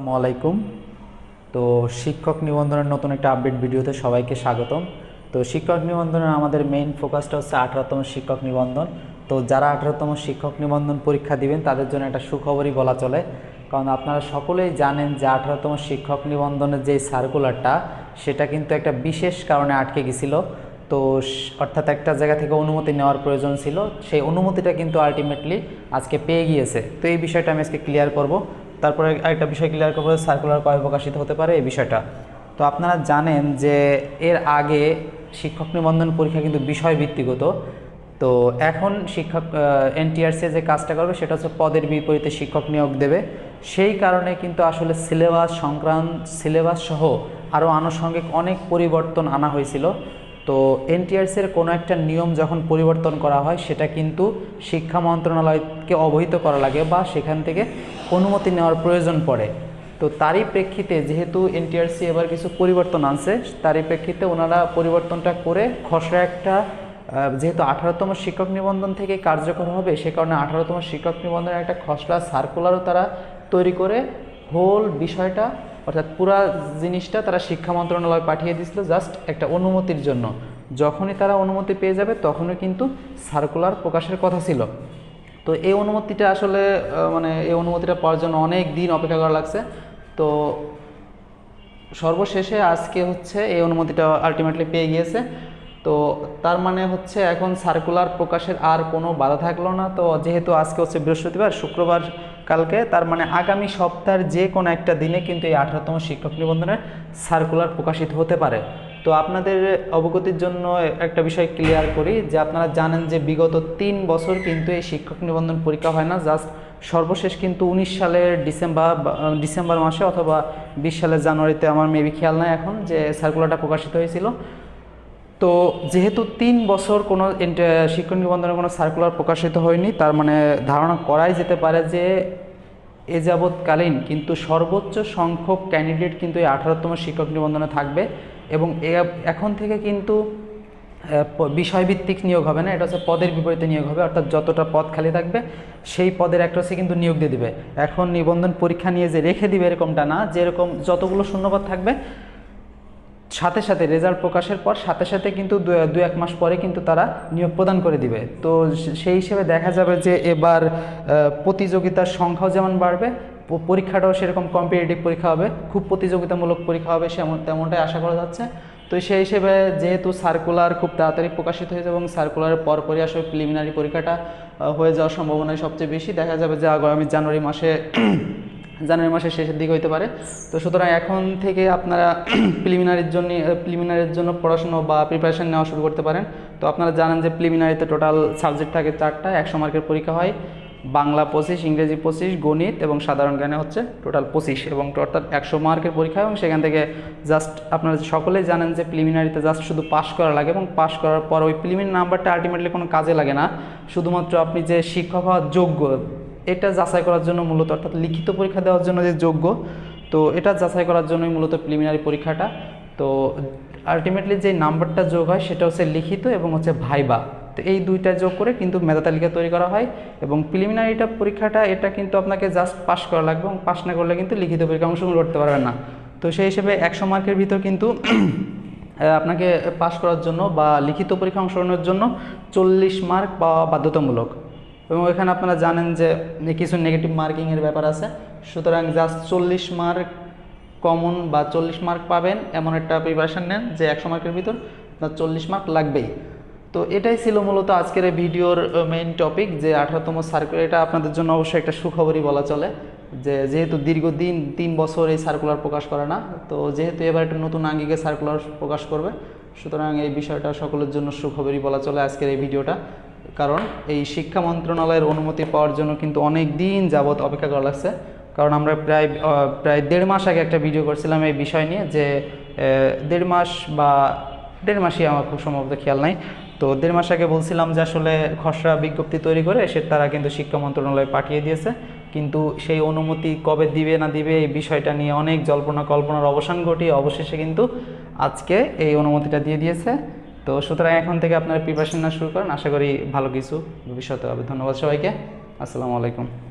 আসসালামু আলাইকুম। তো শিক্ষক নিবন্ধনের নতুন একটা আপডেট ভিডিওতে সবাইকে স্বাগতম। তো শিক্ষক নিবন্ধনের আমাদের মেইন ফোকাসটা হচ্ছে 18তম শিক্ষক নিবন্ধন। তো যারা 18তম শিক্ষক নিবন্ধন পরীক্ষা দিবেন তাদের জন্য একটা সুখবরই বলা চলে, কারণ আপনারা সকলেই জানেন যে 18তম শিক্ষক নিবন্ধনের যে সার্কুলারটা সেটা কিন্তু একটা বিশেষ কারণে আটকে গেছিলো। তো অর্থাৎ একটা জায়গা থেকে অনুমতি নেওয়ার প্রয়োজন ছিল, সেই অনুমতিটা কিন্তু আলটিমেটলি আজকে পেয়ে গিয়েছে। তো এই বিষয়টা আমি আজকে ক্লিয়ার করব। তারপরে আরেকটা বিষয় ক্লিয়ার করবো, সার্কুলার কবে প্রকাশিত হতে পারে এই বিষয়টা। তো আপনারা জানেন যে এর আগে শিক্ষক নিবন্ধন পরীক্ষা কিন্তু বিষয় ভিত্তিক হতো। তো এখন শিক্ষক এনটিআরসি যে কাজটা করবে সেটা হচ্ছে পদের বিপরীতে শিক্ষক নিয়োগ দেবে। সেই কারণে কিন্তু আসলে সিলেবাস সহ আরও আনুষঙ্গিক অনেক পরিবর্তন আনা হয়েছিল। তো এনটিআরসির কোনো একটা নিয়ম যখন পরিবর্তন করা হয় সেটা কিন্তু শিক্ষা মন্ত্রণালয়কে অবহিত করা লাগে বা সেখান থেকে অনুমতি নেওয়ার প্রয়োজন পড়ে। তো তারই প্রেক্ষিতে যেহেতু এনটিআরসি এবার কিছু পরিবর্তন আনছে, তারই প্রেক্ষিতে ওনারা পরিবর্তনটা করে খসড়া একটা, যেহেতু 18তম শিক্ষক নিবন্ধন থেকে কার্যকর হবে সে কারণে 18তম শিক্ষক নিবন্ধনের একটা খসড়া সার্কুলারও তারা তৈরি করে হোল বিষয়টা অর্থাৎ পুরা জিনিসটা তারা শিক্ষা মন্ত্রণালয় পাঠিয়ে দিয়েছিল জাস্ট একটা অনুমতির জন্য। যখনই তারা অনুমতি পেয়ে যাবে তখনই কিন্তু সার্কুলার প্রকাশের কথা ছিল। তো এই অনুমতিটা আসলে এই অনুমতিটা পাওয়ার জন্য অনেক দিন অপেক্ষা করা লাগছে। তো সর্বশেষে আজকে হচ্ছে এই অনুমতিটা আলটিমেটলি পেয়ে গিয়েছে। তো তার মানে হচ্ছে এখন সার্কুলার প্রকাশের আর কোনো বাধা থাকলো না। তো যেহেতু আজকে হচ্ছে বৃহস্পতিবার, শুক্রবার কালকে, তার মানে আগামী সপ্তাহের যে কোনো একটা দিনে কিন্তু এই 18তম শিক্ষক নিবন্ধনের সার্কুলার প্রকাশিত হতে পারে। তো আপনাদের অবগতির জন্য একটা বিষয় ক্লিয়ার করি যে আপনারা জানেন যে বিগত 3 বছর কিন্তু এই শিক্ষক নিবন্ধন পরীক্ষা হয় না। জাস্ট সর্বশেষ কিন্তু 19 সালের ডিসেম্বর মাসে অথবা 20 সালের জানুয়ারিতে, আমার মেবি খেয়াল নাই এখন, যে সার্কুলারটা প্রকাশিত হয়েছিল। তো যেহেতু 3 বছর কোনো শিক্ষক নিবন্ধনের কোনো সার্কুলার প্রকাশিত হয়নি, তার মানে ধারণা করাই যেতে পারে যে এ যাবৎকালীন কিন্তু সর্বোচ্চ সংখ্যক ক্যান্ডিডেট কিন্তু এই 18তম শিক্ষক নিবন্ধনে থাকবে। এবং এখন থেকে কিন্তু বিষয়ভিত্তিক নিয়োগ হবে না, এটা হচ্ছে পদের বিপরীতে নিয়োগ হবে। অর্থাৎ যতটা পদ খালি থাকবে সেই পদের একটা হচ্ছে কিন্তু নিয়োগ দিয়ে দিবে। এখন নিবন্ধন পরীক্ষা নিয়ে যে রেখে দিবে এরকমটা না, যেরকম যতগুলো শূন্যপদ থাকবে সাথে সাথে রেজাল্ট প্রকাশের পর সাথে সাথে কিন্তু 2-1 মাস পরে কিন্তু তারা নিয়োগ প্রদান করে দিবে। তো সেই হিসেবে দেখা যাবে যে এবার প্রতিযোগিতার সংখ্যাও যেমন বাড়বে, পরীক্ষাটাও সেরকম কম্পিটিটিভ পরীক্ষা হবে, খুব প্রতিযোগিতামূলক পরীক্ষা হবে তেমনটাই আশা করা যাচ্ছে। তো সেই হিসেবে যেহেতু সার্কুলার খুব তাড়াতাড়ি প্রকাশিত হয়েছে এবং সার্কুলারের পরপরই আসলে প্রিলিমিনারি পরীক্ষাটা হয়ে যাওয়ার সম্ভাবনাই সবচেয়ে বেশি, দেখা যাবে যে আগামী জানুয়ারি মাসের শেষের দিকে হইতে পারে। তো সুতরাং এখন থেকে আপনারা প্রিলিমিনারির জন্য পড়াশোনা বা প্রিপারেশন নেওয়া শুরু করতে পারেন। তো আপনারা জানেন যে প্রিলিমিনারিতে টোটাল সাবজেক্ট থাকে 4টা, 100 মার্কের পরীক্ষা হয়। বাংলা 25, ইংরেজি 25, গণিত এবং সাধারণ জ্ঞানে হচ্ছে টোটাল 25 এবং অর্থাৎ 100 মার্কের পরীক্ষা। এবং সেখান থেকে জাস্ট আপনারা সকলেই জানেন যে প্রিলিমিনারিতে জাস্ট শুধু পাস করা লাগে এবং পাস করার পর ওই প্রিলিমিনারি নাম্বারটা আলটিমেটলি কোনো কাজে লাগে না, শুধুমাত্র আপনি যে শিক্ষক হওয়ার যোগ্য এটা যাচাই করার জন্য মূলত, অর্থাৎ লিখিত পরীক্ষা দেওয়ার জন্য যে যোগ্য, তো এটা যাচাই করার জন্যই মূলত প্রিলিমিনারি পরীক্ষাটা। তো আলটিমেটলি যে নাম্বারটা যোগ হয় সেটা হচ্ছে লিখিত এবং হচ্ছে ভাইবা। তো এই দুইটা যোগ করে কিন্তু মেধা তালিকা তৈরি করা হয়। এবং প্রিলিমিনারিটা পরীক্ষাটা এটা কিন্তু আপনাকে জাস্ট পাস করা লাগবে এবং পাস না করলে কিন্তু লিখিত পরীক্ষা অংশগ্রহণ করতে পারবেন না। তো সেই হিসেবে 100 মার্কের ভিতর কিন্তু আপনাকে পাস করার জন্য বা লিখিত পরীক্ষা অংশগ্রহণের জন্য 40 মার্ক পাওয়া বাধ্যতামূলক। এবং এখানে আপনারা জানেন যে কিছু নেগেটিভ মার্কিংয়ের ব্যাপার আছে। সুতরাং জাস্ট 40 মার্ক কমন বা 40 মার্ক পাবেন এমন একটা প্রিপারেশান নেন যে 100 মার্কের ভিতর আপনার 40 মার্ক লাগবেই। তো এটাই ছিল মূলত আজকের এই ভিডিওর মেইন টপিক, যে 18তম সার্কুলার। এটা আপনাদের জন্য অবশ্যই একটা সুখবরই বলা চলে, যে যেহেতু দীর্ঘদিন 3 বছর এই সার্কুলার প্রকাশ করে না, তো যেহেতু এবার একটা নতুন আঙ্গিকে সার্কুলার প্রকাশ করবে, সুতরাং এই বিষয়টা সকলের জন্য সুখবরই বলা চলে আজকের এই ভিডিওটা। কারণ এই শিক্ষা মন্ত্রণালয়ের অনুমতি পাওয়ার জন্য কিন্তু অনেক দিন যাবৎ অপেক্ষা করা লাগছে। কারণ আমরা প্রায় 1.5 মাস আগে একটা ভিডিও করছিলাম এই বিষয় নিয়ে, যে 1.5 মাস বা 1.5 মাসই, আমার খুব সম্ভবত খেয়াল নাই। তো 1.5 মাস আগে বলছিলাম যে আসলে খসড়া বিজ্ঞপ্তি তৈরি করে তারা কিন্তু শিক্ষা মন্ত্রণালয়ে পাঠিয়ে দিয়েছে, কিন্তু সেই অনুমতি কবে দিবে না দিবে এই বিষয়টা নিয়ে অনেক জল্পনা কল্পনার অবসান ঘটিয়ে অবশেষে কিন্তু আজকে এই অনুমতিটা দিয়ে দিয়েছে। তো সুতরাং এখন থেকে আপনারা প্রিপারেশন না শুরু করেন, আশা করি ভালো কিছু ভবিষ্যতে হবে। ধন্যবাদ সবাইকে, আসসালামু আলাইকুম।